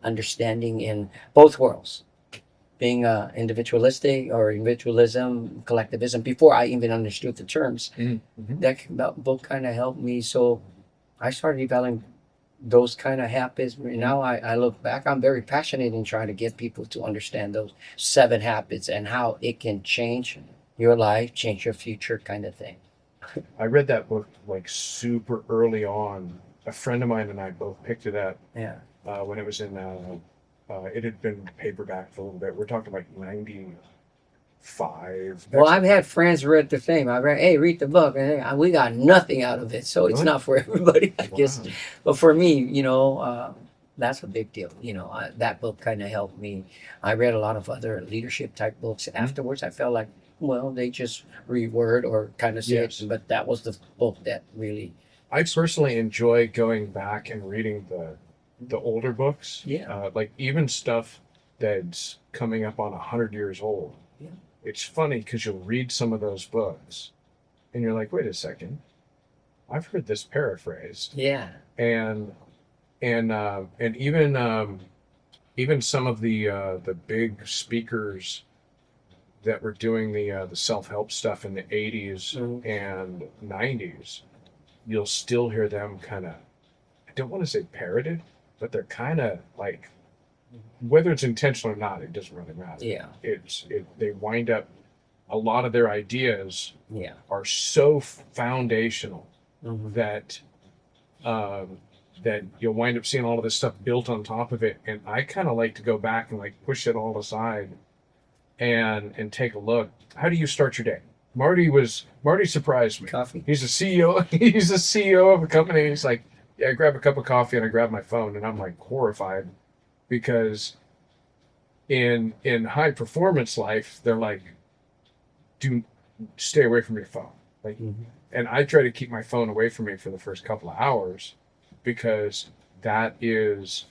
understanding in both worlds, being individualistic or individualism, collectivism. Before I even understood the terms, Mm-hmm. that book kind of helped me. So I started developing those kind of habits. Now I look back, I'm very passionate in trying to get people to understand those 7 habits and how it can change your life, change your future, kind of thing. I read that book like super early on. A friend of mine and I both picked it up Yeah. when it was in. It had been paperback for a little bit. We're talking like 95. Well, Actually, I've had friends read the same. I read, hey, read the book, and we got nothing out of it. So it's really? not for everybody, I guess. Wow. But for me, that's a big deal. That book kind of helped me. I read a lot of other leadership type books Mhm. afterwards. I felt like, well, they just reword or kind of say it, Yes. but that was the book that really, I personally enjoy going back and reading the older books, yeah, like even stuff that's coming up on 100 years old. yeah, It's funny because you'll read some of those books and you're like, wait a second, I've heard this paraphrased, yeah. and and even some of the big speakers that were doing the self help stuff in the 80s Mhm. and 90s, you'll still hear them kind of, I don't want to say parroted, but they're kind of like, whether it's intentional or not, it doesn't really matter. Yeah, They wind up, a lot of their ideas yeah. are so foundational Hmm. that um, that you'll wind up seeing all of this stuff built on top of it. And I kind of like to go back and like push it all aside and take a look. How do you start your day? Marty surprised me. Coffee. He's a CEO. He's a CEO of a company. He's like, yeah, I grab a cup of coffee and I grab my phone, and I'm like horrified because in high performance life, they're like, do stay away from your phone. Like, Hmm. and I try to keep my phone away from me for the first couple of hours because that is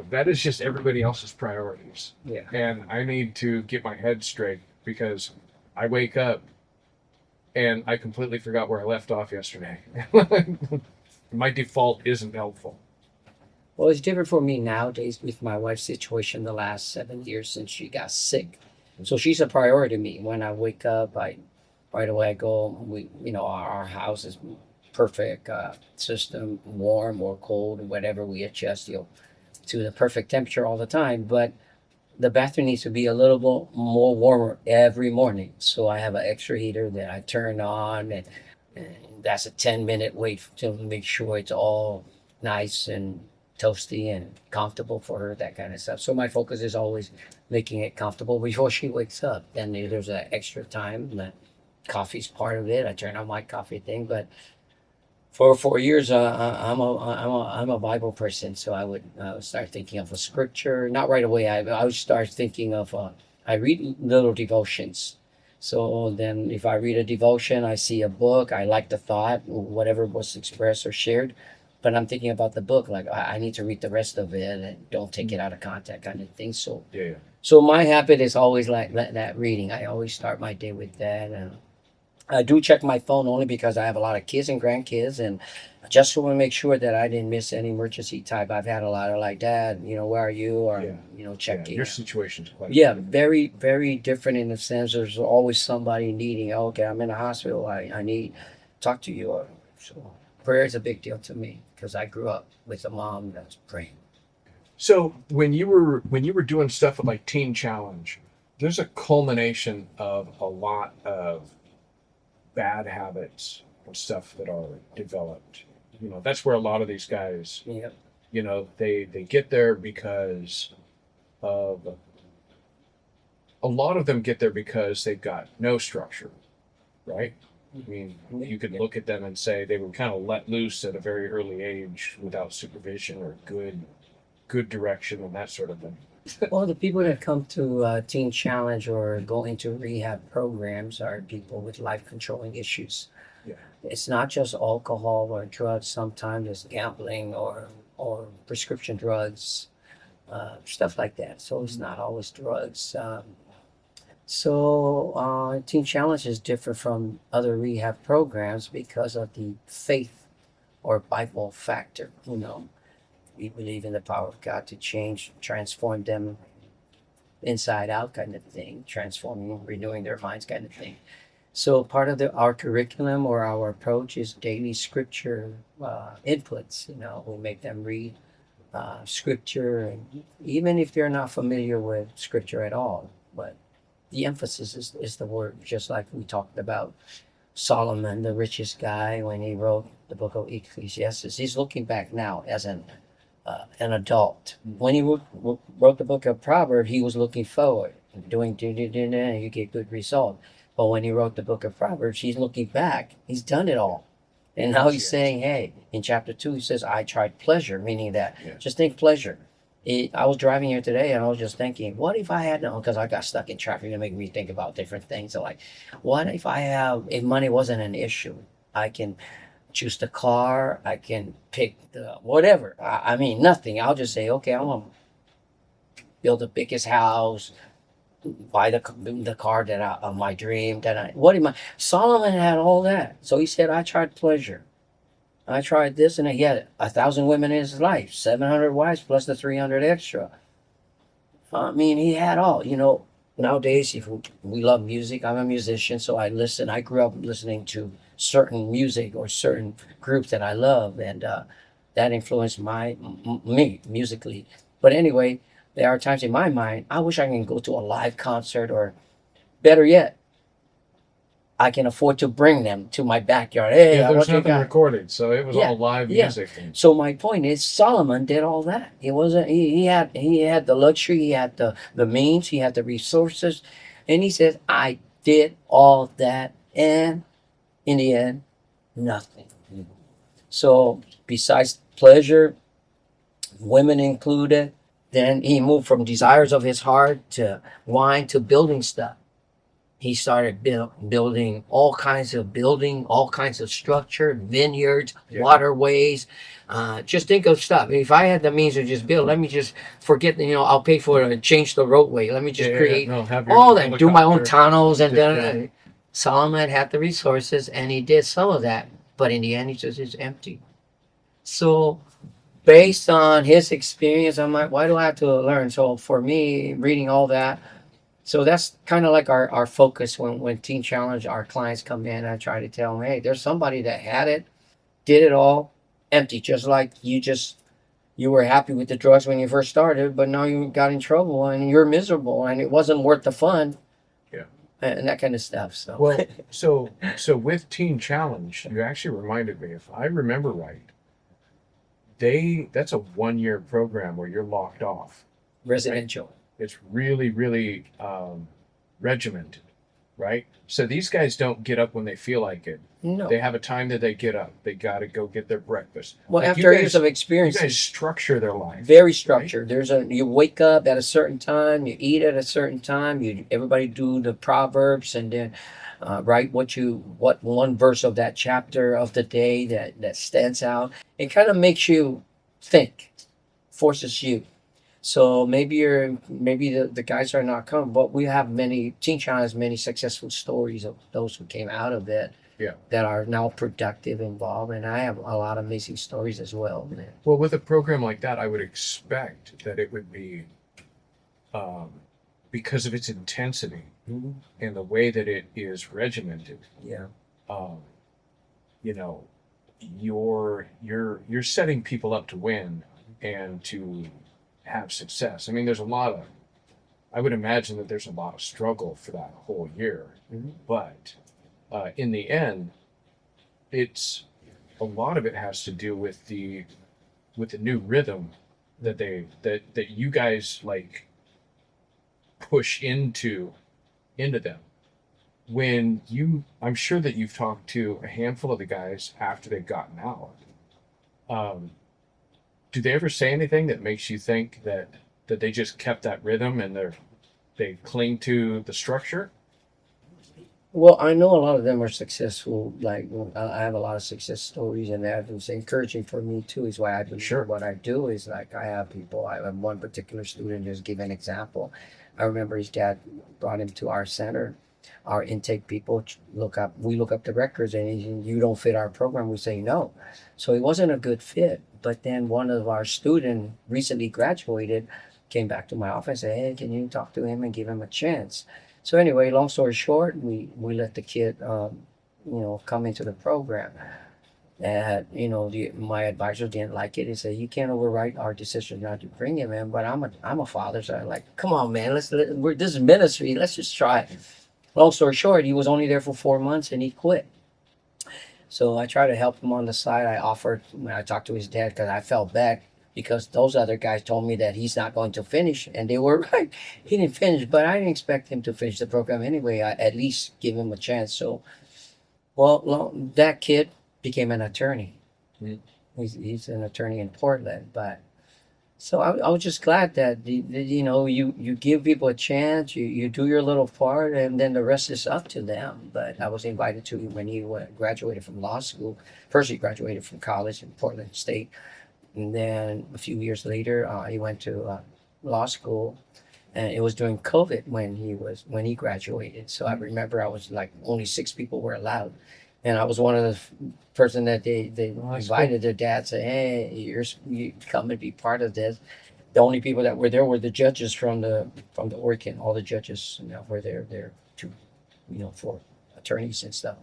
that is just everybody else's priorities, Yeah. and I need to get my head straight because I wake up and I completely forgot where I left off yesterday. My default isn't helpful. Well, it's different for me nowadays with my wife's situation the last 7 years since she got sick. So she's a priority to me. When I wake up, I right away I go. Our house is perfect system, warm or cold, whatever we adjust, to the perfect temperature all the time. But the bathroom needs to be a little bit more warmer every morning. So I have an extra heater that I turn on, and that's a 10-minute wait to make sure it's all nice and toasty and comfortable for her, that kind of stuff. So my focus is always making it comfortable before she wakes up. Then there's an extra time. The coffee's part of it. I turn on my coffee thing, but for 4 years, I'm a Bible person, so I would start thinking of a scripture. Not right away. I would start thinking of. I read little devotions, so then if I read a devotion, I see a book. I like the thought, whatever was expressed or shared, but I'm thinking about the book. Like I need to read the rest of it and don't take it out of context, kind of thing. So, Yeah, yeah. so my habit is always like that reading. I always start my day with that. I do check my phone only because I have a lot of kids and grandkids, and just want to make sure that I didn't miss any emergency type. I've had a lot of like, Dad, where are you? Or Yeah, yeah. checking. Your situation's quite Yeah, different. very, very different in the sense there's always somebody needing. Okay, I'm in a hospital. I need to talk to you. So prayer is a big deal to me because I grew up with a mom that's praying. So when you were doing stuff at like Teen Challenge, there's a culmination of a lot of bad habits and stuff that are developed. That's where a lot of these guys, Yeah. they get there because of, a lot of them get there because they've got no structure, right? I mean, you could look at them and say they were kind of let loose at a very early age without supervision or good direction and that sort of thing. Well, the people that come to Teen Challenge or go into rehab programs are people with life controlling issues. Yeah. It's not just alcohol or drugs. Sometimes it's gambling or prescription drugs, stuff like that. So it's not always drugs. Teen Challenge is different from other rehab programs because of the faith or Bible factor. we believe in the power of God to change, transform them inside out kind of thing, transforming, renewing their minds kind of thing. So part of our curriculum or our approach is daily scripture inputs. You know, we make them read scripture, and even if they're not familiar with scripture at all, but the emphasis is the word, just like we talked about Solomon, the richest guy, when he wrote the book of Ecclesiastes. He's looking back now as an adult. When he wrote the book of Proverbs, he was looking forward, doing and you get good result. But when he wrote the book of Proverbs, he's looking back. He's done it all. And now he's saying, hey, in chapter 2, he says, I tried pleasure, meaning that just think pleasure. I was driving here today and I was just thinking, what if I had, because I got stuck in traffic to make me think about different things. So like, what if if money wasn't an issue? I can choose the car, I can pick the whatever. I mean, nothing. I'll just say, okay, I want to build the biggest house, buy the car that of my dream. Solomon had all that. So he said, I tried pleasure. I tried this, and he had 1,000 women in his life, 700 wives plus the 300 extra. I mean, he had all. You know, nowadays, if we love music, I'm a musician, so I listen. I grew up listening to certain music or certain groups that I love, and that influenced me musically. But anyway, there are times in my mind, I wish I can go to a live concert, or better yet, I can afford to bring them to my backyard. Hey, there's nothing recorded, so it was all live music. So my point is, Solomon did all that. He wasn't. He had the luxury. He had the means. He had the resources, and he says, I did all that, and in the end, nothing. So besides pleasure, women included, then he moved from desires of his heart to wine to building stuff. He started building all kinds of structure, vineyards, waterways. Just think of stuff. If I had the means to just build, let me just forget, I'll pay for it and change the roadway. Let me just create all that, do my own tunnels. And then Solomon had the resources and he did some of that. But in the end, he says it's empty. So based on his experience, I'm like, why do I have to learn? So for me, reading all that, so that's kind of like our focus when Teen Challenge, our clients come in, I try to tell them, hey, there's somebody that had it, did it all, empty, just like you were happy with the drugs when you first started, but now you got in trouble and you're miserable and it wasn't worth the fun. Yeah. And that kind of stuff. So well, so with Teen Challenge, you actually reminded me, if I remember right, that's a 1-year program where you're locked off. Residential. Right? It's really, really regimented, right? So these guys don't get up when they feel like it. No. They have a time that they get up. They got to go get their breakfast. Well, like after years of experience, you guys structure their life. Very structured. Right? You wake up at a certain time, you eat at a certain time. Everybody do the Proverbs, and then write what one verse of that chapter of the day that stands out. It kind of makes you think, forces you. So maybe the guys are not coming, but we have Teen Challenge has many successful stories of those who came out of it. Yeah. That are now productive, involved, and I have a lot of amazing stories as well. Man. Well, with a program like that, I would expect that it would be, because of its intensity and the way that it is regimented. Yeah. You're setting people up to win and to have success. I mean, I would imagine that there's a lot of struggle for that whole year, but in the end, a lot of it has to do with the new rhythm that you guys like push into them. I'm sure that you've talked to a handful of the guys after they've gotten out. Do they ever say anything that makes you think that they just kept that rhythm and they cling to the structure? Well, I know a lot of them are successful. Like I have a lot of success stories, and that was encouraging for me too. Is why I do what I do. Is like I have people. I have one particular student. Just give an example. I remember his dad brought him to our center. Our intake people we look up the records, and you don't fit our program. We say no. So it wasn't a good fit. But then one of our students recently graduated, came back to my office and said, "Hey, can you talk to him and give him a chance?" So anyway, long story short, we let the kid, come into the program. And my advisor didn't like it. He said, "You can't override our decision not to bring him in." But I'm a father, so I'm like, "Come on, man, this is ministry. Let's just try it." Long story short, he was only there for 4 months and he quit. So I tried to help him on the side. I offered, when I talked to his dad, because I felt bad because those other guys told me that he's not going to finish, and they were right. He didn't finish, but I didn't expect him to finish the program anyway. I at least give him a chance. So, that kid became an attorney. Mm. He's an attorney in Portland, but so I was just glad that you give people a chance, you do your little part, and then the rest is up to them. But I was invited to when he graduated from law school. First, he graduated from college in Portland State, and then a few years later, he went to law school. And it was during COVID when he graduated. So I remember I was like only 6 people were allowed, and I was one of the person that they Oh, that's invited their dad. Say, "Hey, you come and be part of this." The only people that were there were the judges from the Oregon. All the judges were there to for attorneys and stuff.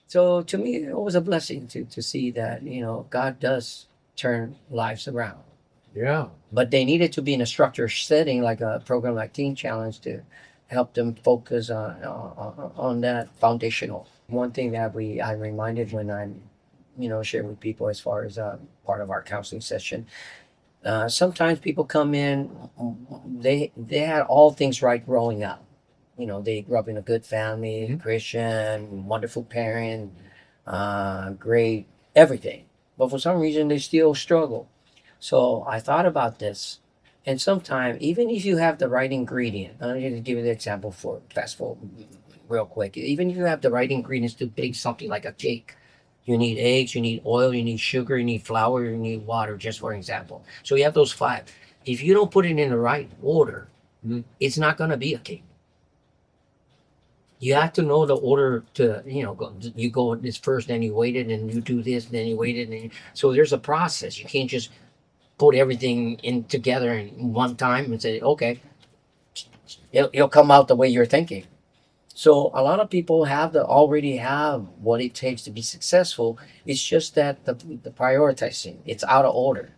So to me, it was a blessing to see that God does turn lives around. Yeah. But they needed to be in a structured setting, like a program like Teen Challenge, to help them focus on that foundational. One thing that I reminded when I'm share with people as far as part of our counseling session. Sometimes people come in, they had all things right growing up. They grew up in a good family, Mhm. Christian, wonderful parent, great everything. But for some reason, they still struggle. So I thought about this, and sometimes even if you have the right ingredient, I'm going to give you the example for fast food, real quick. Even if you have the right ingredients to bake something like a cake, you need eggs, you need oil, you need sugar, you need flour, you need water, just for example. So you have those five. If you don't put it in the right order, Mhm. it's not going to be a cake. You have to know the order to, you go this first, then you wait it, and you do this, then you wait it. So there's a process. You can't just put everything in together in one time and say, okay, it'll come out the way you're thinking. So a lot of people already have what it takes to be successful. It's just that the prioritizing, it's out of order.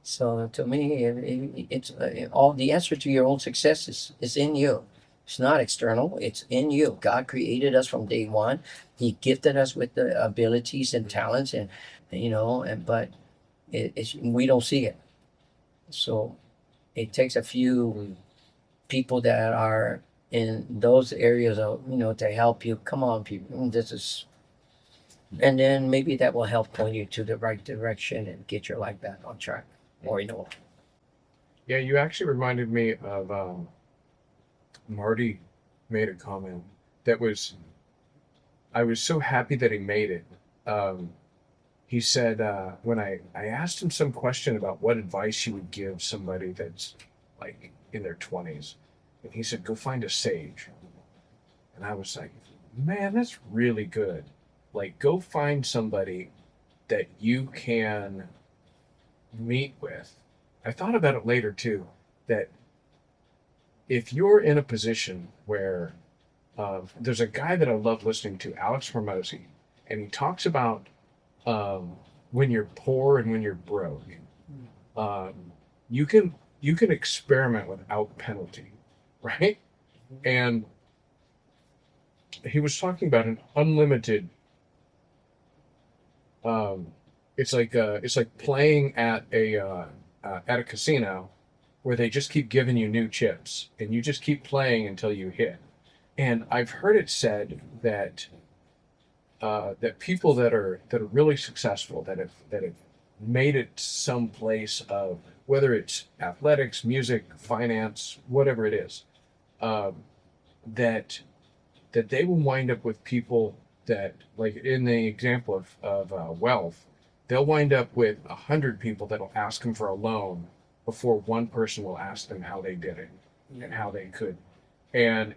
So to me, it's all the answer to your own success is in you. It's not external. It's in you. God created us from day one. He gifted us with the abilities and talents, but we don't see it. So it takes a few Mm. people that are in those areas of to help you. Come on, people, this is, and then maybe that will help point you to the right direction and get your life back on track. Or Yeah, you actually reminded me of Marty made a comment that was I was so happy that he made it. Um, he said when I asked him some question about what advice he would give somebody that's like in their 20s, and he said, "Go find a sage." And I was like, "Man, that's really good. Like, go find somebody that you can meet with." I thought about it later too, that if you're in a position where there's a guy that I love listening to, Alex Hormozy, and he talks about when you're poor and when you're broke, um, you can experiment without penalty, right? And he was talking about an unlimited. Um, it's like playing at a casino where they just keep giving you new chips and you just keep playing until you hit. And I've heard it said that people that are really successful, that have made it some place of, whether it's athletics, music, finance, whatever it is, um, that they will wind up with people that, like in the example of wealth, they'll wind up with 100 people that'll ask them for a loan before one person will ask them how they did it and how they could, and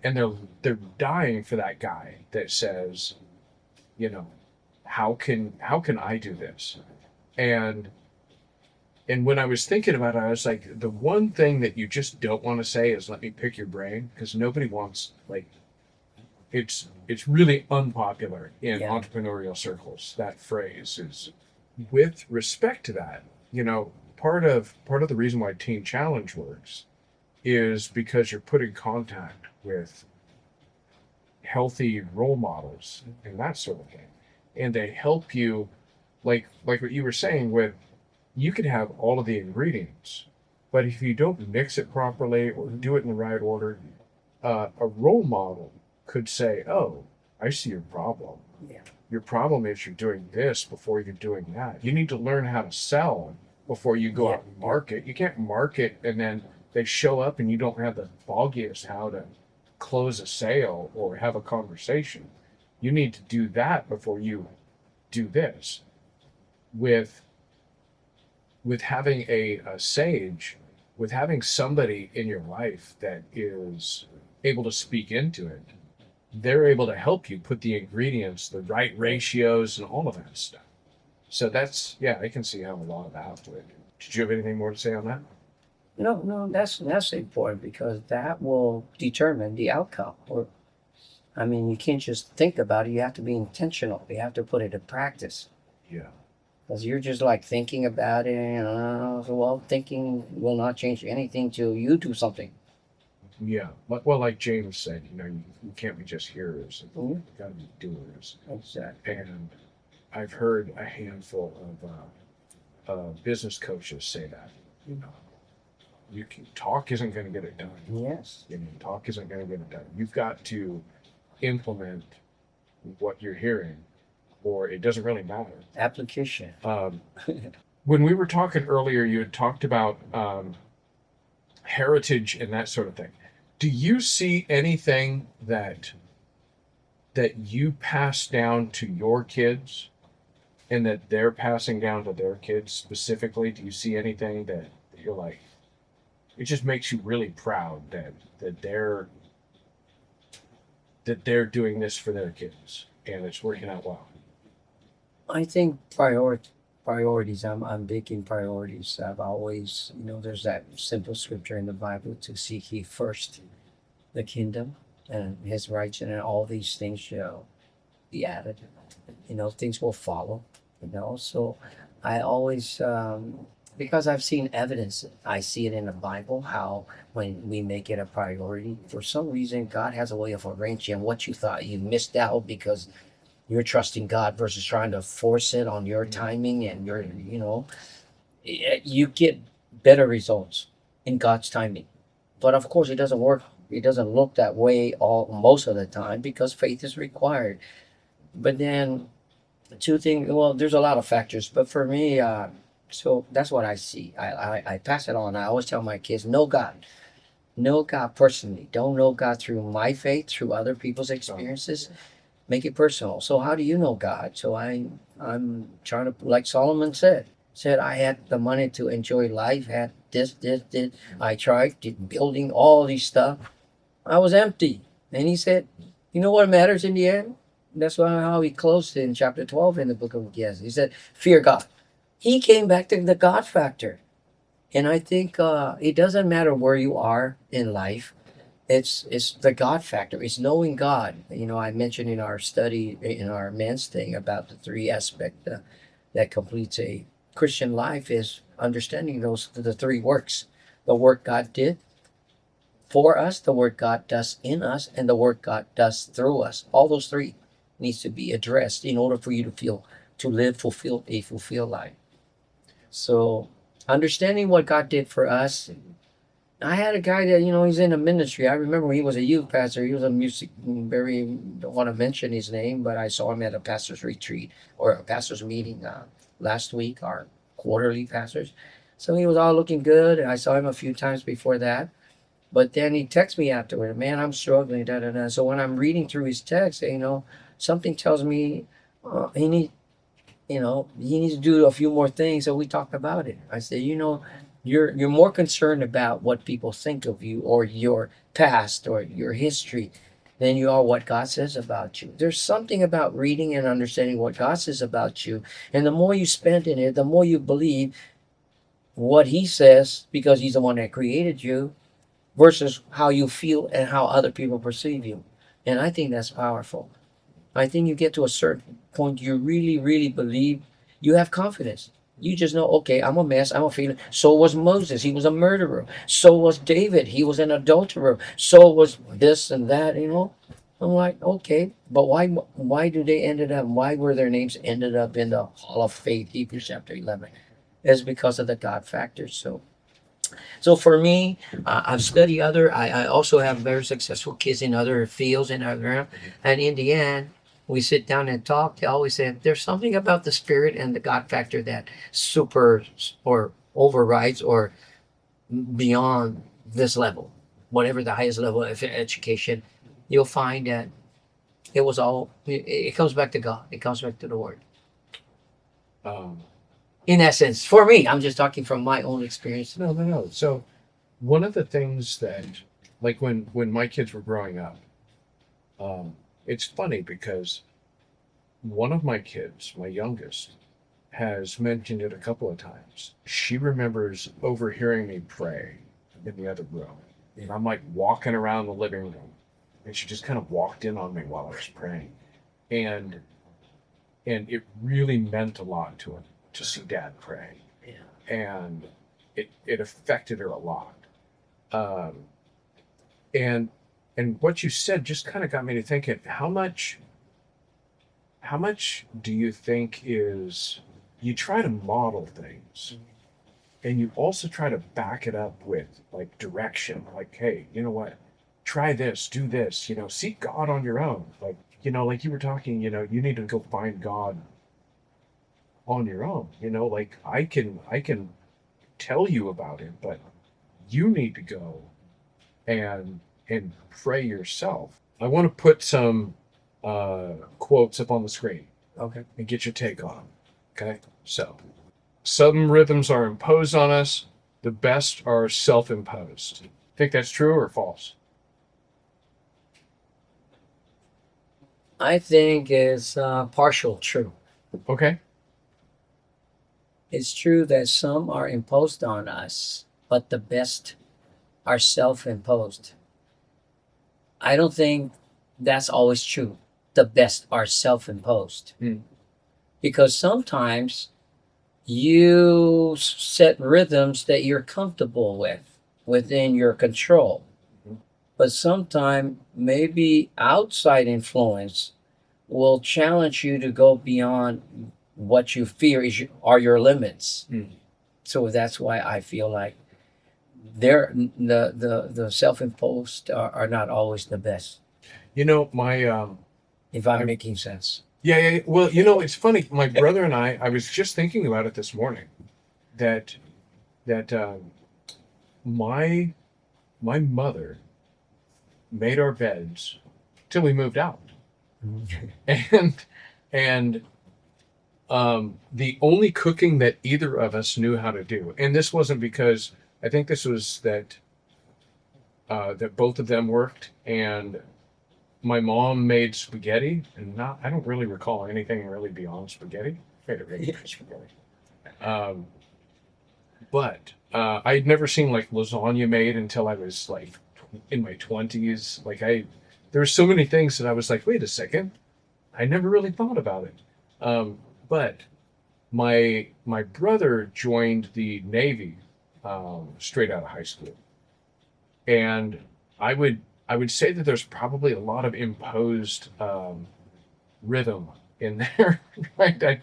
they're dying for that guy that says, you know, how can I do this? And And when I was thinking about it, I was like, the one thing that you just don't want to say is "let me pick your brain," because nobody wants, like, it's really unpopular in Yeah. entrepreneurial circles. That phrase is, with respect to that, part of the reason why Teen Challenge works is because you're put in contact with healthy role models and that sort of thing, and they help you, like what you were saying, with you could have all of the ingredients, but if you don't mix it properly or do it in the right order, a role model could say, "Oh, I see your problem. Yeah. Your problem is you're doing this before you're doing that. You need to learn how to sell before you go Yeah. out and market. You can't market and then they show up and you don't have the foggiest how to close a sale or have a conversation. You need to do that before you do this." With having a sage, with having somebody in your life that is able to speak into it, they're able to help you put the ingredients, the right ratios, and all of that stuff. So that's, yeah, I can see how a lot of that would. Did you have anything more to say on that? No, no, that's important because that will determine the outcome. Or, I mean, you can't just think about it. You have to be intentional. You have to put it in practice. Yeah. Because you're just like thinking about it, so, well, thinking will not change anything till you do something. Yeah. Well, like James said, you can't be just hearers. Mhm. You got to be doers. Exactly. And I've heard a handful of business coaches say that. You can talk isn't going to get it done. Yes. Talk isn't going to get it done. You've got to implement what you're hearing, or it doesn't really matter. Application. When we were talking earlier, you had talked about heritage and that sort of thing. Do you see anything that you pass down to your kids and that they're passing down to their kids specifically? Do you see anything that you're like, it just makes you really proud that they're doing this for their kids and it's working out well? I think priorities. I'm big in priorities. I've always, there's that simple scripture in the Bible to seek ye first the kingdom and his righteousness, and all these things shall be added. Things will follow. So I always, because I've seen evidence, I see it in the Bible how when we make it a priority, for some reason, God has a way of arranging what you thought you missed out because you're trusting God versus trying to force it on your timing and you get better results in God's timing. But of course, it doesn't work. It doesn't look that way most of the time because faith is required. But then, two things. Well, there's a lot of factors, but for me, so that's what I see. I pass it on. I always tell my kids, know God personally. Don't know God through my faith, through other people's experiences. Make it personal. So how do you know God? So I'm trying to, like Solomon said I had the money to enjoy life, had this. I tried building all these stuff. I was empty. And he said, you know what matters in the end? That's how he closed in chapter 12 in the book of Ecclesiastes. He said, fear God. He came back to the God factor. And I think it doesn't matter where you are in life. It's the God factor. It's knowing God. I mentioned in our study, in our men's thing, about the three aspects that completes a Christian life is understanding the three works. The work God did for us, the work God does in us, and the work God does through us. All those three needs to be addressed in order for you to live a fulfilled life. So understanding what God did for us. I had a guy that, he's in a ministry. I remember when he was a youth pastor. He was a don't want to mention his name, but I saw him at a pastor's retreat or a pastor's meeting last week, our quarterly pastors. So he was all looking good. I saw him a few times before that. But then he texted me afterward, man, I'm struggling, da da da. So when I'm reading through his text, something tells me he needs to do a few more things. So we talked about it. I said, you're more concerned about what people think of you or your past or your history than you are what God says about you. There's something about reading and understanding what God says about you. And the more you spend in it, the more you believe what he says because he's the one that created you versus how you feel and how other people perceive you. And I think that's powerful. I think you get to a certain point, you really, really believe, you have confidence. You just know, okay, I'm a mess, I'm a failure. So was Moses, he was a murderer. So was David, he was an adulterer. So was this and that, you know. I'm like, okay, but why do they ended up, why were their names ended up in the Hall of Faith, Hebrews chapter 11? It's because of the God factor. So for me, I've studied I also have very successful kids in other fields and other, and in the end, we sit down and talk. They always say there's something about the spirit and the God factor that super or overrides or beyond this level, whatever the highest level of education. You'll find that it comes back to God. It comes back to the Word. Um, In essence, for me, I'm just talking from my own experience. no. So one of the things that, like when my kids were growing up, it's funny because one of my kids, my youngest, has mentioned it a couple of times. She remembers overhearing me pray in the other room. And I'm like walking around the living room, and she just kind of walked in on me while I was praying. And it really meant a lot to her to see Dad pray. Yeah. And it affected her a lot. Um, and what you said just kind of got me to thinking, how much do you think is, you try to model things and you also try to back it up with like direction, like, hey, you know what, try this, do this, seek God on your own, like, like you were talking, you need to go find God on your own, like I can tell you about it, but you need to go and pray yourself. I want to put some quotes up on the screen Okay. and get your take on 'em. Okay, so some rhythms are imposed on us. The best are self-imposed. Think that's true or false? I think it's partial true. Okay. It's true that some are imposed on us, but the best are self imposed. I don't think that's always true. The best are self imposed. Mm. Because sometimes you set rhythms that you're comfortable with within your control. Mhm. But sometimes maybe outside influence will challenge you to go beyond what you fear are your limits. Mm. So that's why I feel like the self-imposed are not always the best. My If I'm I- making sense. yeah. Well, it's funny. My brother and I was just thinking about it this morning. That my mother made our beds till we moved out, and the only cooking that either of us knew how to do, and this wasn't because I think this was that both of them worked, and my mom made spaghetti, and I don't really recall anything really beyond spaghetti. Made a really good spaghetti. But I had never seen like lasagna made until I was like in my 20s. There were so many things that I was like, wait a second, I never really thought about it. But my brother joined the Navy straight out of high school, and I would say that there's probably a lot of imposed rhythm in there, right?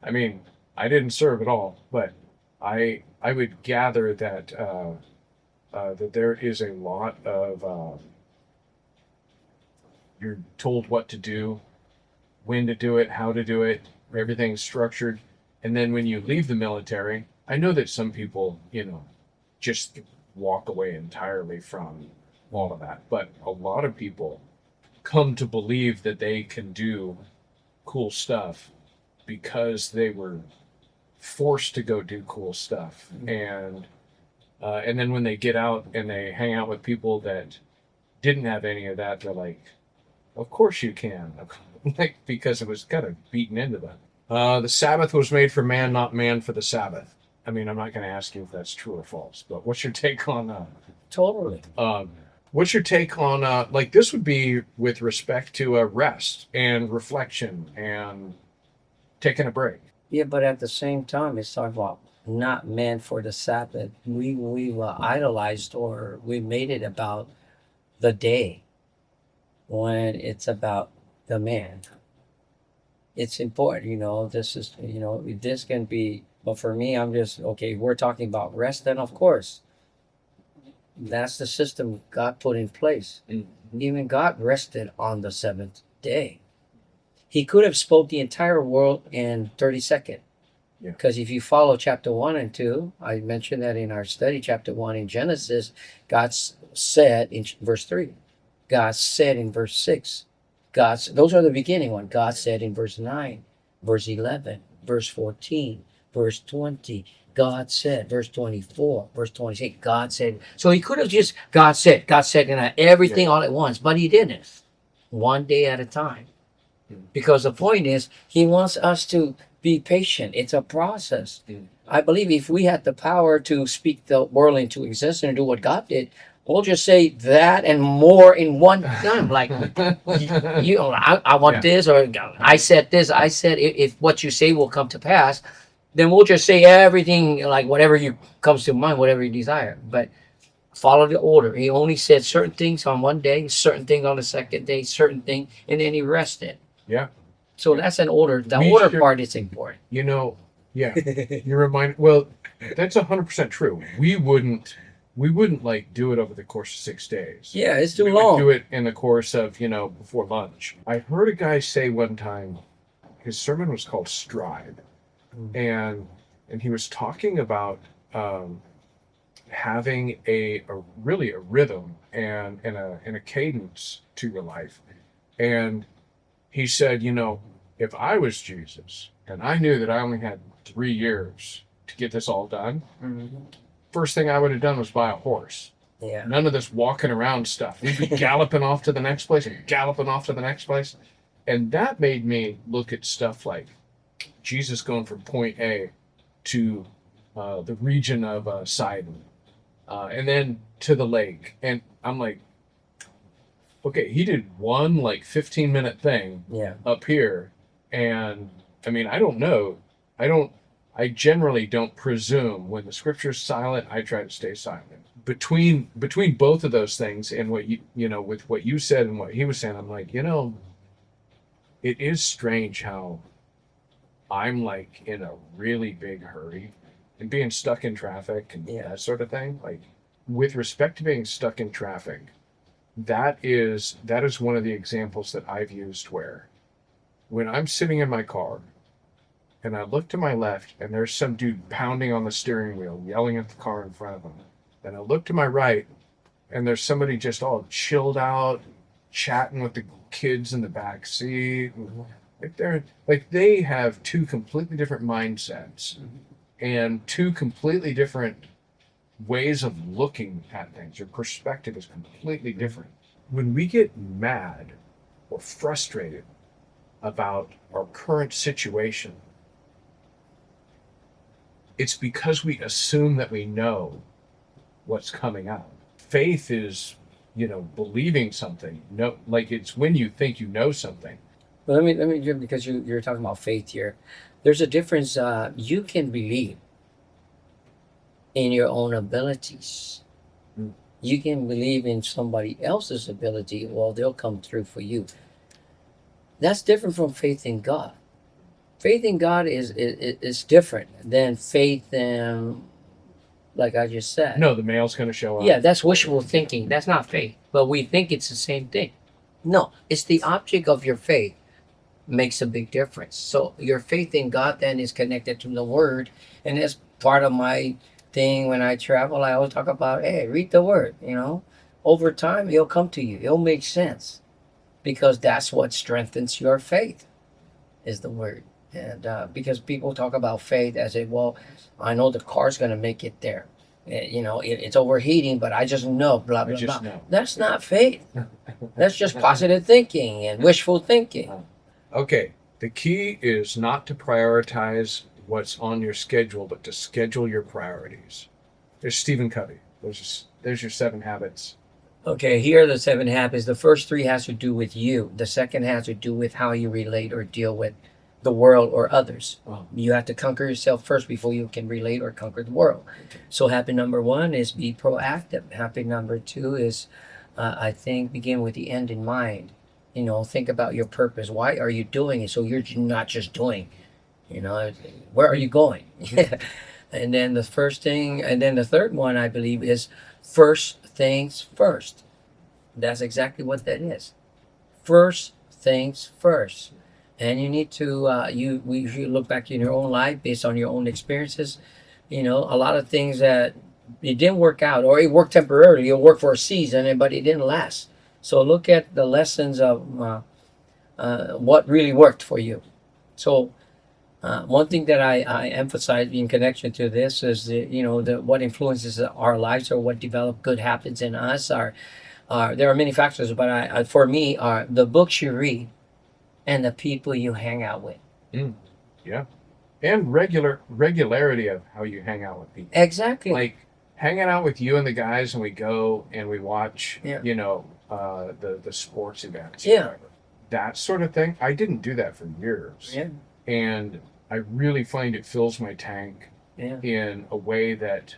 I mean, I didn't serve at all, but I would gather that that there is a lot of you're told what to do, when to do it, how to do it, everything's structured, and then when you leave the military, I know that some people, just walk away entirely from all of that, but a lot of people come to believe that they can do cool stuff because they were forced to go do cool stuff, and then when they get out and they hang out with people that didn't have any of that, they're like, of course you can. Like, because it was kind of beaten into them. The Sabbath was made for man, not man for the Sabbath. I mean, I'm not going to ask you if that's true or false, but what's your take on Totally. what's your take on like this would be with respect to rest and reflection and taking a break. Yeah, but at the same time, it's talking about not meant for the Sabbath. We've idolized, or we made it about the day when it's about the man. It's important, this is, this can be, but for me, I'm just, okay, we're talking about rest, then of course, that's the system God put in place. Even God rested on the seventh day. He could have spoke the entire world in 30 seconds. Yeah. Because if you follow chapter 1 and 2, I mentioned that in our study, chapter 1 in Genesis, God said in verse 3, God said in verse 6, those are the beginning one. God said in verse 9, verse 11, verse 14, verse 20, God said, verse 24, verse 26, God said. So he could have just, God said, and everything all at once, but he didn't. One day at a time. Because the point is, he wants us to be patient. It's a process. I believe if we had the power to speak the world into existence and do what God did, we'll just say that and more in one time. Like, I want this, or I said this. I said if what you say will come to pass, then we'll just say everything, like whatever you comes to mind, whatever you desire. But follow the order. He only said certain things on one day, certain things on the second day, certain thing, and then he rested. Yeah. So that's an order. The We order should- part is important. Yeah. You remind. Well, that's 100% true. We wouldn't like do it over the course of 6 days. Yeah, it's too We would long. do it in the course of before lunch. I heard a guy say one time, his sermon was called Stride, and he was talking about having a really a rhythm and a cadence to your life, and he said, if I was Jesus and I knew that I only had 3 years to get this all done, first thing I would have done was buy a horse. Yeah. None of this walking around stuff. We'd be galloping off to the next place and galloping off to the next place. And that made me look at stuff like Jesus going from point A to the region of Sidon, and then to the lake. And I'm like, okay, he did one like 15-minute thing Yeah. up here. And I mean, I don't know. I generally don't presume when the scripture's silent, I try to stay silent. Between both of those things and what with what you said and what he was saying, I'm like, it is strange how I'm like in a really big hurry and being stuck in traffic and that sort of thing. Like, with respect to being stuck in traffic, that is one of the examples that I've used where when I'm sitting in my car and I look to my left and there's some dude pounding on the steering wheel, yelling at the car in front of him. Then I look to my right and there's somebody just all chilled out, chatting with the kids in the back seat. They have two completely different mindsets and two completely different ways of looking at things. Your perspective is completely different. When we get mad or frustrated about our current situation, it's because we assume that we know what's coming out. Faith is, believing something. No, like it's when you think you know something. Well, let me Jim, because you're talking about faith here. There's a difference. You can believe in your own abilities. You can believe in somebody else's ability. Well, they'll come through for you. That's different from faith in God. Faith in God is different than faith in, like I just said. No, the mail's going to show up. Yeah, that's wishful thinking. That's not faith. But we think it's the same thing. No, it's the object of your faith makes a big difference. So your faith in God then is connected to the Word. And that's part of my thing when I travel. I always talk about, hey, read the Word, Over time, it'll come to you. It'll make sense. Because that's what strengthens your faith, is the Word. And because people talk about faith as if, well, I know the car's going to make it there. It's overheating, but I just know, blah, blah, blah. Know. That's not faith. That's just positive thinking and wishful thinking. Okay, the key is not to prioritize what's on your schedule, but to schedule your priorities. There's Stephen Covey. There's your 7 habits. Okay, here are the 7 habits. The first 3 has to do with you. The second has to do with how you relate or deal with the world or others. Oh. You have to conquer yourself first before you can relate or conquer the world. So habit number 1 is be proactive. Habit number 2 is, I think, begin with the end in mind. You know, think about your purpose. Why are you doing it? So you're not just doing. You know, where are you going? And then the third one, I believe, is first things first. That's exactly what that is. First things first. And you need to you look back in your own life based on your own experiences. You know, a lot of things that it didn't work out, or it worked temporarily, it worked for a season, but it didn't last. So look at the lessons of what really worked for you. So one thing that I emphasize in connection to this is what influences our lives or what develop good habits in us are there are many factors, but for me are the books you read and the people you hang out with. Yeah. And regularity of how you hang out with people. Exactly. Like hanging out with you and the guys, and we go and we watch, Yeah. the sports events. Yeah. Whatever. That sort of thing. I didn't do that for years. Yeah. And I really find it fills my tank Yeah. in a way that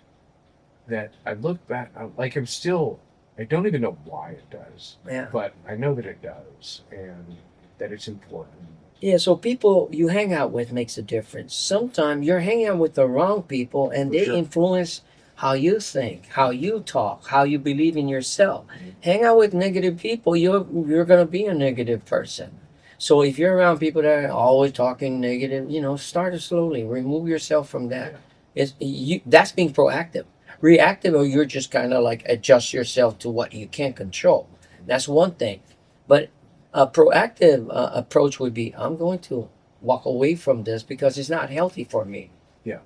I look back, I don't even know why it does, Yeah. but I know that it does and that it's important. Yeah, so people you hang out with makes a difference. Sometimes you're hanging out with the wrong people and For they sure. influence how you think, how you talk, how you believe in yourself. Hang out with negative people, you're going to be a negative person. So if you're around people that are always talking negative, start it slowly. Remove yourself from that. That's being proactive. Reactive, or you're just kind of like adjust yourself to what you can't control. That's one thing. But a proactive approach would be, I'm going to walk away from this because it's not healthy for me. Yeah.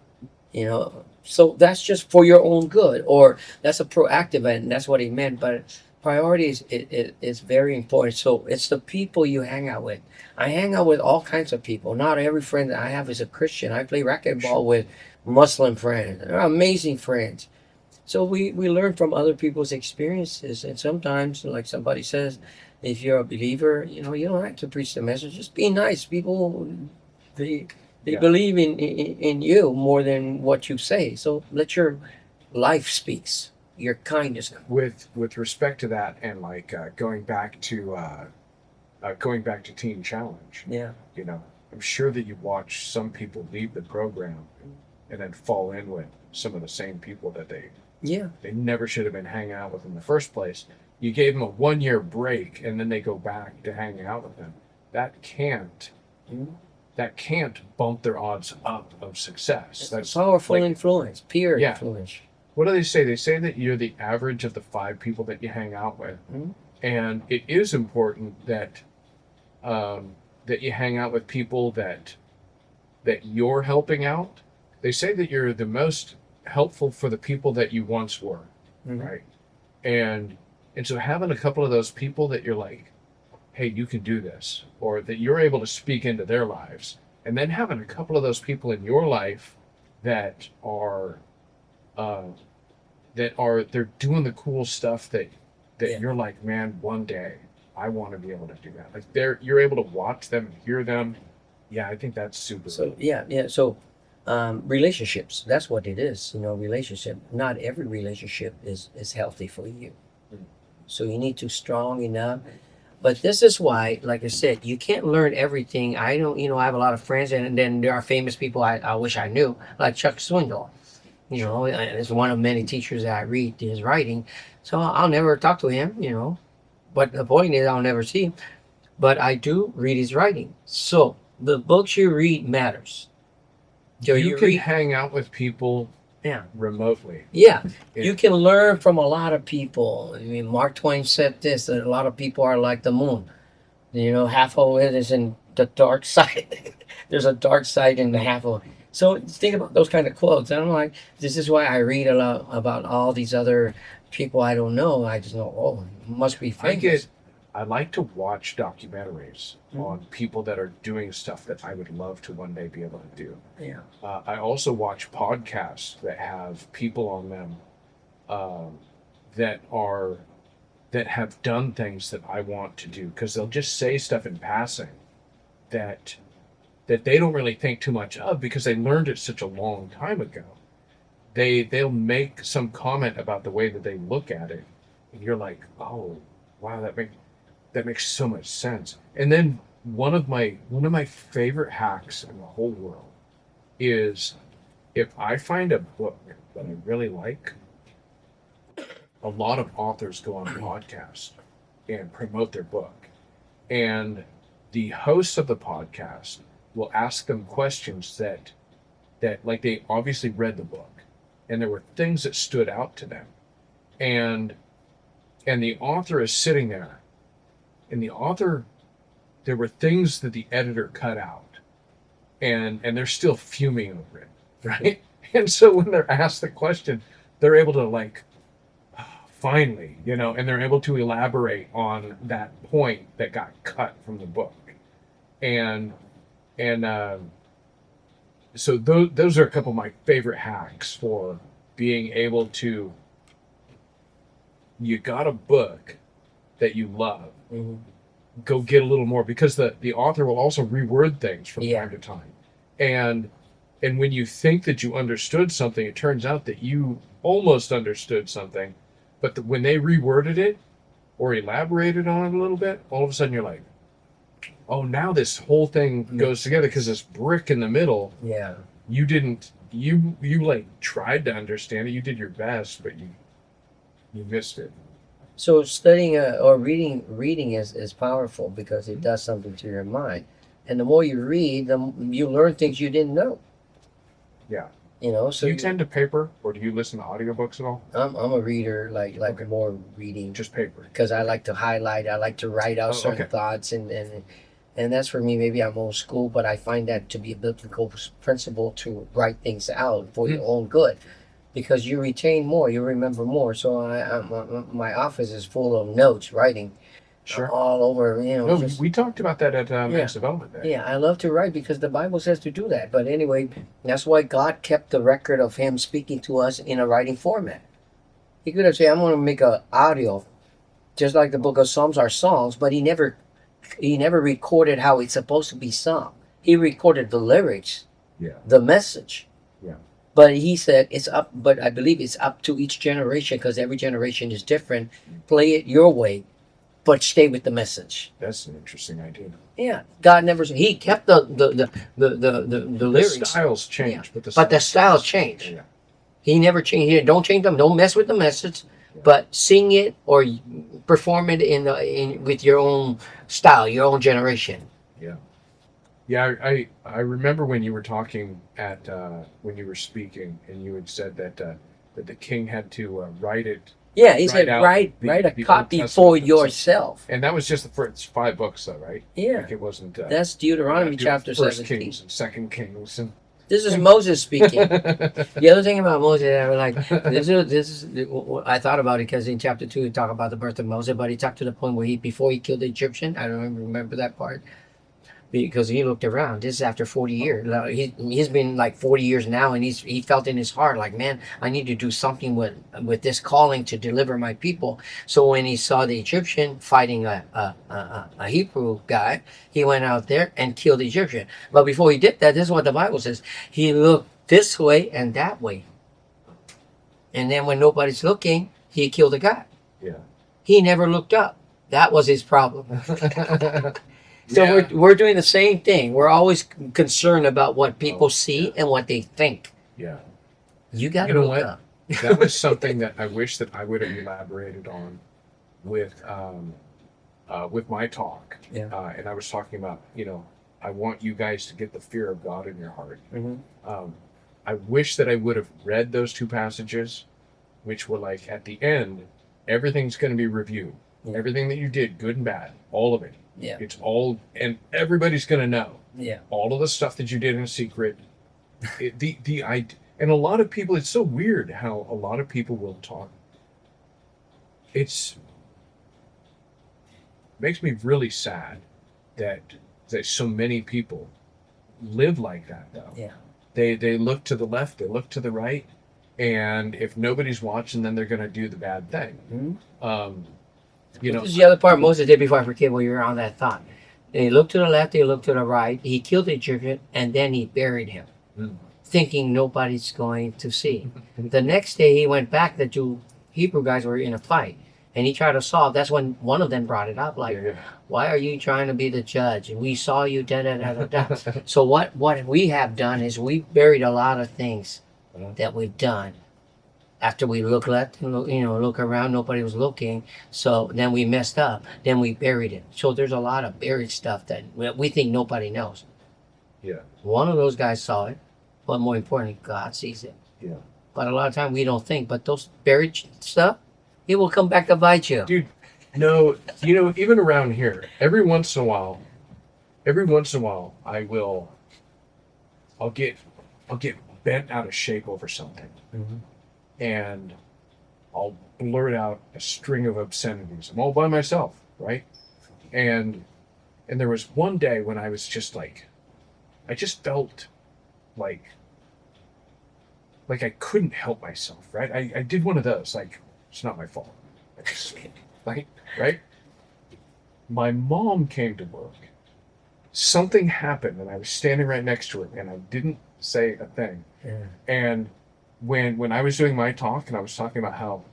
So that's just for your own good, or that's a proactive, and that's what he meant. But priorities is very important. So it's the people you hang out with. I hang out with all kinds of people. Not every friend that I have is a Christian. I play racquetball with Muslim friends. They're amazing friends. So we learn from other people's experiences, and sometimes, like somebody says, if you're a believer, you don't have to preach the message. Just be nice. People, they Yeah. believe in you more than what you say. So let your life speaks. Your kindness. With respect to that, and like going back to Teen Challenge, Yeah. I'm sure that you watch some people leave the program and then fall in with some of the same people that Yeah. they never should have been hanging out with in the first place. You gave them a 1-year break and then they go back to hanging out with them. That can't bump their odds up of success. That's powerful like, influence, peer Yeah. influence. what do they say? They say that you're the average of the 5 people that you hang out with. Mhm. And it is important that that you hang out with people that you're helping out. They say that you're the most helpful for the people that you once were, Mhm. right? And so having a couple of those people that you're like, hey, you can do this, or that you're able to speak into their lives, and then having a couple of those people in your life that are they're doing the cool stuff that Yeah. you're like, man, one day I want to be able to do that. Like you're able to watch them, hear them. Yeah, I think that's super. So yeah. So relationships. That's what it is. Relationship. Not every relationship is healthy for you. Mhm. So you need to strong enough. But this is why, like I said, you can't learn everything. I don't. I have a lot of friends, and then there are famous people I wish I knew, like Chuck Swindoll. It's one of many teachers that I read his writing. So I'll never talk to him. But the point is, I'll never see him. But I do read his writing. So the books you read matters. So you can read, hang out with people yeah, remotely. yeah. Yeah. You can learn from a lot of people. I mean, Mark Twain said this: that a lot of people are like the moon. Half of it is in the dark side. There's a dark side in the half of it. So think about those kind of quotes. And I'm like, this is why I read a lot about all these other people I don't know. I just know, oh, must be famous. I like to watch documentaries Mhm. on people that are doing stuff that I would love to one day be able to do. Yeah. I also watch podcasts that have people on them um, that are that have done things that I want to do because they'll just say stuff in passing that they don't really think too much of because they learned it such a long time ago. They'll make some comment about the way that they look at it, and you're like, oh wow, that makes so much sense. And then one of my favorite hacks in the whole world is if I find a book that I really like, a lot of authors go on podcasts and promote their book. And the hosts of the podcast will ask them questions that like they obviously read the book and there were things that stood out to them. And the author is sitting there and the author there were things that the editor cut out and they're still fuming over it, right? And so when they're asked the question, they're able to like finally, and they're able to elaborate on that point that got cut from the book. And so those are a couple of my favorite hacks for being able to, you got a book that you love, Mhm. go get a little more because the author will also reword things from Yeah. time to time. And when you think that you understood something, it turns out that you almost understood something, but when they reworded it or elaborated on it a little bit, all of a sudden you're like, oh, now this whole thing goes together because this brick in the middle, Yeah. you didn't, you like tried to understand it, you did your best, but you missed it. So studying or reading is powerful because it does something to your mind, and the more you read, you learn things you didn't know. Yeah. So Do you tend to paper or do you listen to audiobooks at all? I'm a reader, like Okay. more reading, Just paper. because I like to highlight. I like to write out Oh, certain okay. thoughts, and that's for me. Maybe I'm old school, but I find that to be a biblical principle to write things out for your own good, because you retain more, you remember more. So my office is full of notes, writing Sure. all over. No, just- we talked about that at Yeah. Max Development Day. Yeah, I love to write because the Bible says to do that. But anyway, that's why God kept the record of Him speaking to us in a writing format. He could have said, "I'm going to make a audio," just like the Book of Psalms are songs. But He never recorded how it's supposed to be sung. He recorded the lyrics, Yeah. the message. Yeah. But He said it's up. But I believe it's up to each generation because every generation is different. Play it your way, but stay with the message. That's an interesting idea. Yeah, God never. He kept the lyrics, The styles change, but the styles change. Yeah. He never changed. He don't change them. Don't mess with the message, Yeah. but sing it or perform it with your own style, your own generation. Yeah, I remember when you were talking at when you were speaking, and you had said that the king had to write it, Yeah, he Write said out write the a Old copy Testament for themselves. yourself. and that was just the first 5 books, though, right? Yeah, Like it wasn't. that's Deuteronomy chapter First 17. Kings and Second Kings, and This is Moses speaking. The other thing about Moses, I was like, this is. I thought about it because in chapter 2 he talked about the birth of Moses, but he talked to the point where before he killed the Egyptian. I don't remember that part because he looked around. This is after 40 years. He's been like 40 years now, and he felt in his heart like, man, I need to do something with this calling to deliver my people. So when he saw the Egyptian fighting a Hebrew guy, he went out there and killed the Egyptian. But before he did that, this is what the Bible says. He looked this way and that way. And then when nobody's looking, he killed the guy. yeah. He never looked up. That was his problem. So Yeah. we're doing the same thing. We're always concerned about what people see yeah. and what they think. Yeah. You got to You know look what? up. That was something that I wish that I would have elaborated on with my talk. Yeah. And I was talking about, I want you guys to get the fear of God in your heart. Mhm. I wish that I would have read those 2 passages, which were like at the end, everything's going to be reviewed. Yeah. Everything that you did, good and bad, all of it. Yeah. It's all, and everybody's going to know Yeah. all of the stuff that you did in secret. And a lot of people, it's so weird how a lot of people will talk. makes me really sad that so many people live like that though. Yeah. They look to the left, they look to the right, and if nobody's watching, then they're gonna do the bad thing. Mm-hmm. You know, This is the other part Moses did before I forget while you were on that thought. They looked to the left, they looked to the right. He killed the Egyptian and then he buried him, thinking nobody's going to see. The next day he went back. The two Hebrew guys were in a fight and he tried to solve. That's when one of them brought it up, like, yeah. why are you trying to be the judge? We saw you, da da da da da. So what we have done is we buried a lot of things that we've done. After we look left and look around, nobody was looking. So then we messed up. Then we buried it. So there's a lot of buried stuff that we think nobody knows. Yeah. One of those guys saw it, but more importantly, God sees it. Yeah. But a lot of time we don't think. But those buried stuff, it will come back to bite you. Dude, no, even around here, every once in a while, I'll get bent out of shape over something. Mm-hmm. And I'll blurt out a string of obscenities. I'm all by myself, right? And there was one day when I was just like, I just felt like I couldn't help myself, right? I did one of those, like, it's not my fault. I just, right? My mom came to work. Something happened and I was standing right next to her and I didn't say a thing. Yeah. And when I was doing my talk and I was talking about how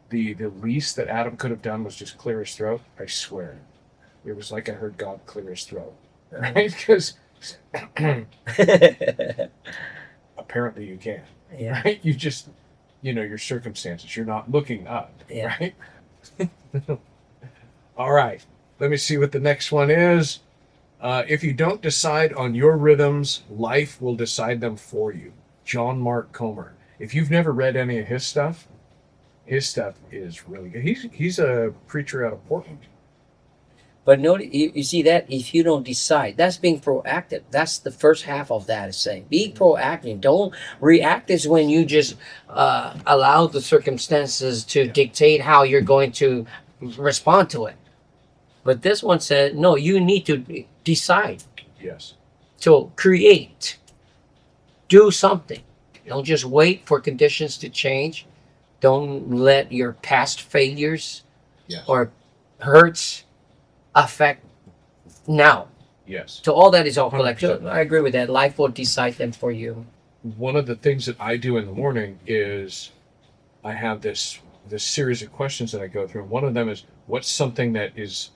the least that Adam could have done was just clear his throat, I swear, it was like I heard God clear his throat, right? Because apparently you can, Yeah. right? You just, your circumstances, you're not looking up, Yeah. right? All right, let me see what the next one is. If you don't decide on your rhythms, life will decide them for you. John Mark Comer. If you've never read any of his stuff is really good. He's a preacher out of Portland. But notice, you see that if you don't decide, that's being proactive. That's the first half of that is saying, be proactive. Don't react is when you just allow the circumstances to dictate how you're going to respond to it. But this one said, no, you need to decide Yes. to create, do something. Don't just wait for conditions to change. Don't let your past failures Yes. or hurts affect now. Yes. So all that is all collective. 100%. I agree with that. Life will decide them for you. One of the things that I do in the morning is I have this series of questions that I go through. And one of them is, what's something that is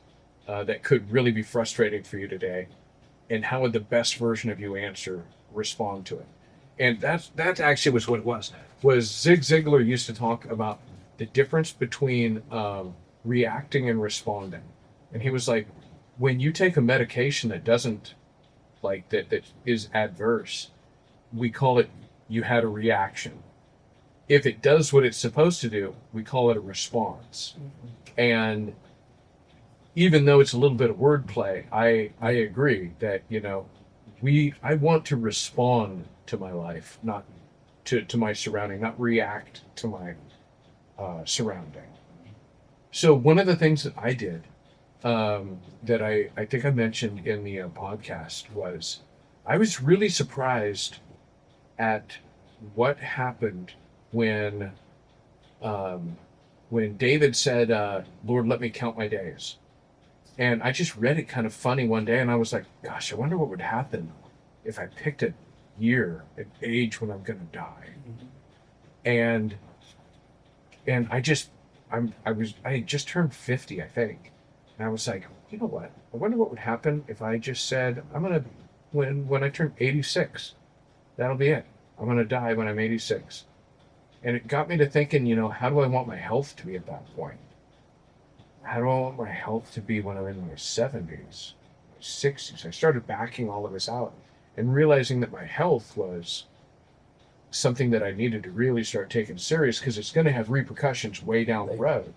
that could really be frustrating for you today, and how would the best version of you respond to it? And that actually was what it was. Zig Ziglar used to talk about the difference between reacting and responding. And he was like, when you take a medication that doesn't, that is adverse, we call it, you had a reaction. If it does what it's supposed to do, we call it a response. And even though it's a little bit of wordplay, I agree that, I want to respond to my life, not to my surrounding, not react to my surrounding. So one of the things that I did, that I think I mentioned in the podcast, was I was really surprised at what happened when David said, Lord, let me count my days. And I just read it kind of funny one day, and I was like, gosh, I wonder what would happen if I picked a year, an age when I'm going to die. And I had just turned 50, I think. And I was like, you know what? I wonder what would happen if I just said, when I turn 86, that'll be it. I'm going to die when I'm 86. And it got me to thinking, how do I want my health to be at that point? How do I want my health to be when I'm in my 70s, my 60s? I started backing all of this out and realizing that my health was something that I needed to really start taking serious, because it's going to have repercussions way down the road.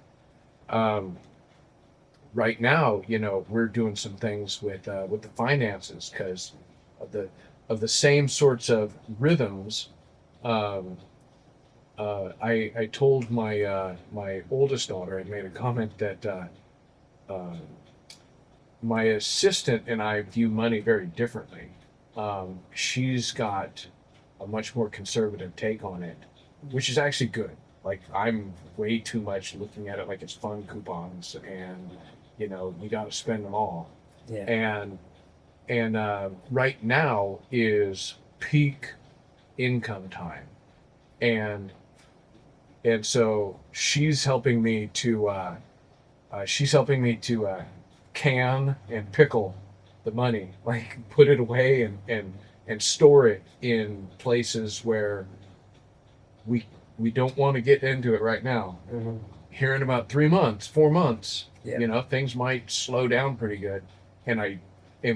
Right now, we're doing some things with the finances because of the same sorts of rhythms. I told my oldest daughter, I made a comment that my assistant and I view money very differently. She's got a much more conservative take on it, which is actually good. Like I'm way too much looking at it like it's fun coupons, and you got to spend them all. Yeah. And right now is peak income time, and so she's helping me to can and pickle the money, like put it away and store it in places where we don't want to get into it right now. Mm-hmm. Here in about 3 months, 4 months, Yeah. things might slow down pretty good, and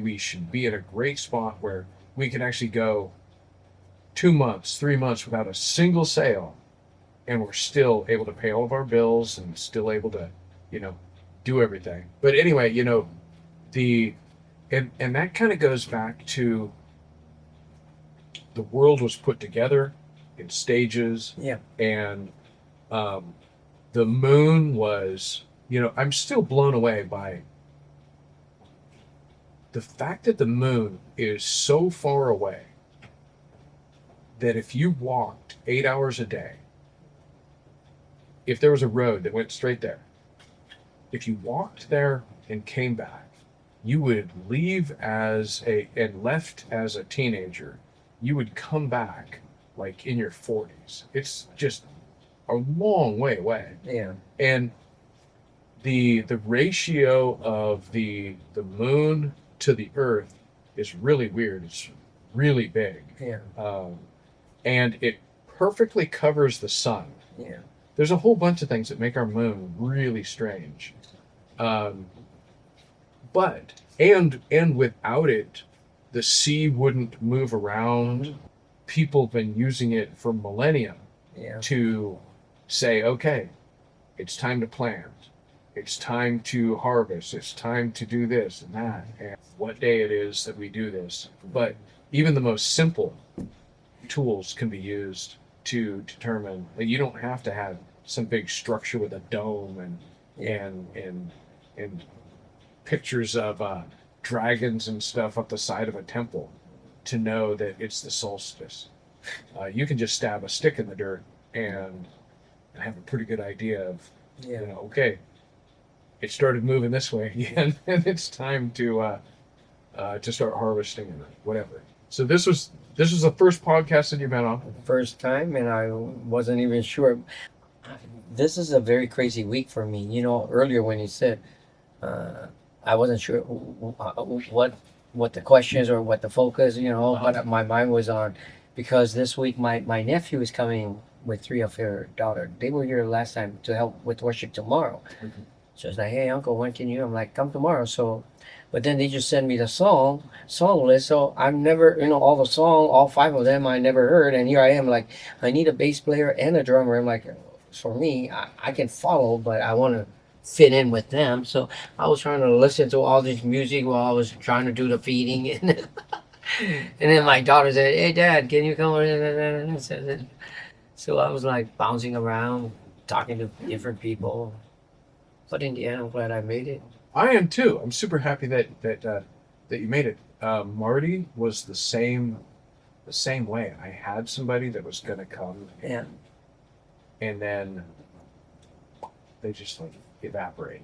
we should be in a great spot where we can actually go 2 months, 3 months without a single sale, and we're still able to pay all of our bills and still able to, do everything. But anyway, the and that kind of goes back to the world was put together in stages, Yeah. and the moon was, I'm still blown away by the fact that the moon is so far away that if you walked 8 hours a day, if there was a road that went straight there, if you walked there and came back, you would leave and left as a teenager, you would come back like in your 40s. It's just a long way away. Yeah. And the ratio of the moon to the earth is really weird. It's really big. Yeah. And it perfectly covers the sun. Yeah. There's a whole bunch of things that make our moon really strange. But without it, the sea wouldn't move around. People have been using it for millennia Yeah. to say, okay, it's time to plant. It's time to harvest. It's time to do this and that. And what day it is that we do this. But even the most simple tools can be used to determine that you don't have to have some big structure with a dome and pictures of dragons and stuff up the side of a temple to know that it's the solstice. You can just stab a stick in the dirt and have a pretty good idea of, okay, it started moving this way again, and it's time to start harvesting or whatever. So this was the first podcast that you've been on. First time, and I wasn't even sure. This is a very crazy week for me. Earlier when you said, I wasn't sure what the questions or what the focus, what my mind was on, because this week my nephew is coming with 3 of her daughter. They were here last time to help with worship tomorrow. Mhm. So it's like, hey uncle, when can you? I'm like, come tomorrow. So, but then they just send me the song list. So I've never, all 5 of them I never heard. And here I am, like, I need a bass player and a drummer. I'm like, for me, I can follow, but I want to fit in with them. So I was trying to listen to all this music while I was trying to do the feeding. And then my daughter said, hey dad, can you come over? So I was like bouncing around, talking to different people. But in the end, I'm glad I made it. I am too. I'm super happy that you made it. Marty was the same way. I had somebody that was gonna come, Yeah. and then they just like evaporate.